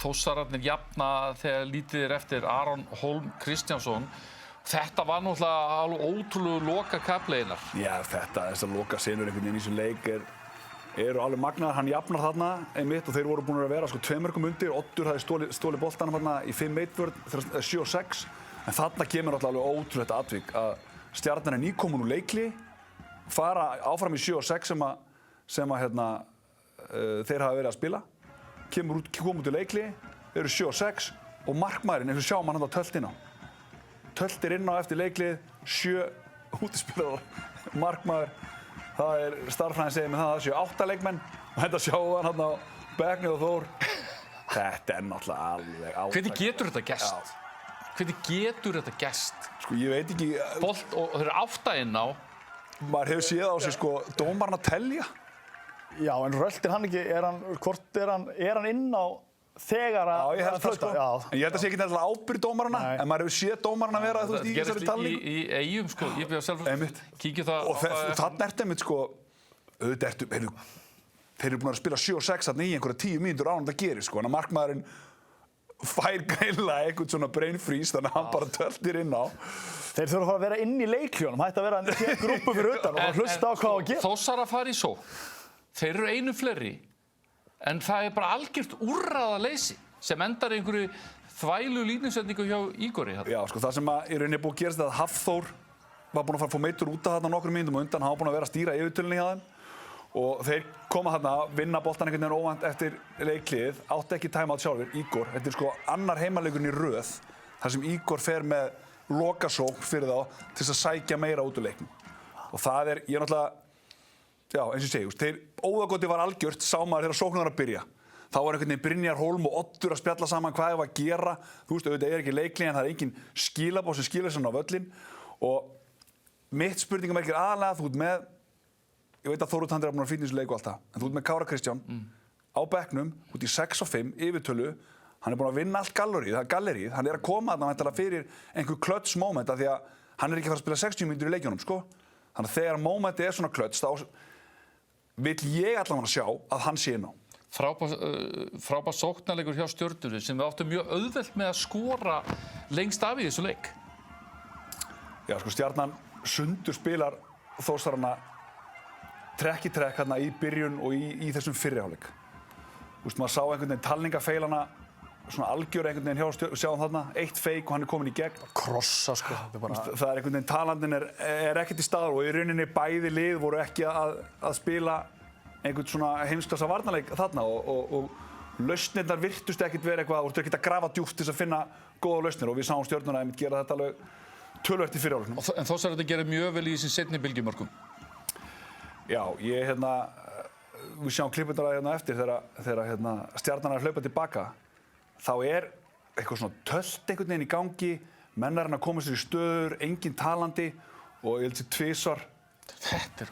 Þórsararnir jafna þegar lítið eftir Aron Hólm Kristjánsson. Þetta var náttúrulega alveg ótrúlegu lokakafli Einar. Já, þessar lokasenur einhvern veginn í þessum leik eru alveg magnaðar. Hann jafnar þarna einmitt og þeir voru búin að vera 2 mörkum undir. Oddur hafði stólið boltanum þarna í 5-1 vörn, 7-6. En þarna kemur alltaf alveg ótrúlegt atvik að Stjarnan nýkomin úr leikli, fara áfram í 7-6 sem þeir hafa verið að spila. Koma út í leikli, eru 7-6 og markmaðurinn, eins og sjáum hann tölt inn á. Töltir inn á eftir leiklið, 7 útispilarar, markmaður. Það starffræðin segir með það að það séu 8 leikmenn og þetta sjáum hann á bekknum og Þór. Þetta náttúrulega alveg átak. Hvernig getur þetta gerst? Hvernig getur þetta gerst? Sko, ég veit ekki. Bolt og þeir eru 8 inn á. Maður hefur séð á sig, dómarinn að telja. Já, en röltir hann ekki, er hann inn á þegar að... Já, ég held það sko. En ég held að sé ekki nefnilega ábyrgð dómarana, en maður hefur séð dómarana vera, þú veist, í þessari talningu. Það gerist í Eyjum, sko. Ég byrja sjálf kíkja það... Og þarna ertu einmitt, þeir eru búin að spila 7-6 þarna í einhverja 10 mínútur áður en það gerir, sko. En að markmaðurinn fær gæla eitthvað svona brain freeze, þannig að hann bara töltir inn á. Þeir þurfa að fara að vera inn í leikljónum, hætti að vera í grúppu fyrir utan og hlusta á hvað að gera. Þórsar að fara í sókn. Þeir eru einu fleiri, en það bara algjört úrræðaleysi sem endar einhverju þvælu línusendingu hjá Ígori. Já, sko, það sem í rauninni búið að gerast að Hafþór var búinn að fara að fá meiddur út af þarna nokkrum mínútum og undan, hann var búinn að vera að stýra yfirtölunni hjá þeim og þeir koma þarna, vinna boltan einhvern veginn óvænt eftir leikliðið, átti ekki timeout sjálfur, Ígor. Þetta sko annar heimaleikurinn í röð, þar sem Ígor fer með lokasókn fyrir þá til þess að sækja meira út úr leiknum. Og það ég náttúrulega, já, eins og ég segi, óðagoti var algjört, sá maður þegar sóknin var að byrja. Þá var einhvern veginn Brynjar Hólm og Oddur að spjalla saman hvað var að gera. Þú veist, auðvitað ekki leikli en það engin skilaboð sem skilar sér á völlinn. Og mitt spurningamerki aðalega, þú ert með, ég veit að Þór Tandir er búinn að fýta í þessu leik og allt það, en þú ert með Kára Kristján á bekknum, út í 6-5 yfirtölu. Hann búinn að vinna allt galleríð, hann að koma þarna væntanlega fyrir einhver klöts moment af því að hann ekki að fara að spila 60 mínútur í leikjunum, sko. Þannig að þegar momentið svona klöts, þá vill ég allavega sjá að hann sé inn á. Frábær sóknarleikur hjá Stjörnunni sem við áttum mjög auðvelt með að skora lengst af í þessu leik. Já, sko, Stjarnan sundur spilar Þórsarana trekk í trekk hérna í byrjun og í þessum fyrri hálfleik. Þú veist, maður sá einhvern veginn talningafeilana svona algjör einhvern veginn hjá sjáum þarna, 1 feik og hann komin í gegn. Krossa, sko. Það einhvern veginn, talandinn ekkert í staðar og í rauninni bæði lið voru ekki að spila einhvern svona heimsklassa varnarleik þarna og lausnirnar virtust ekkert vera eitthvað, þú ert ekkert að grafa djúpt til þess að finna góða lausnir og við sáum Stjörnuna einmitt gera þetta alveg töluvert í fyrri hálfleiknum. En Þórsararnir gerir mjög vel í þessum seinni bylgjumörkum. Já, við sjáum klippundara eftir þegar Stjarnan að hlaupa tilbaka. Þá eitthvað svona tölt einhvern veginn í gangi, menn að koma sér í stöður, engin talandi og ég held sér tvisvar. Þetta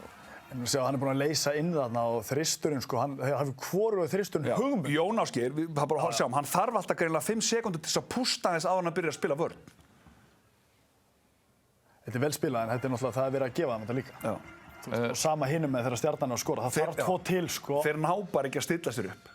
Hann búinn að leysa inn þarna og þristurinn, sko, hann hefur hvorugur þristurinn hugmynd. Jón Ásgeir, hann þarf alltaf greinilega 5 sekúndur til þess að pústa þess áður en að byrja að spila vörn. Þetta vel spilað en þetta náttúrulega það verið að gefa þeim þetta líka. Já. Og sama hinum með þegar Stjarnan að skora. Það þarf 2 til, sko. Þeir ná bara ekki að stilla sér upp.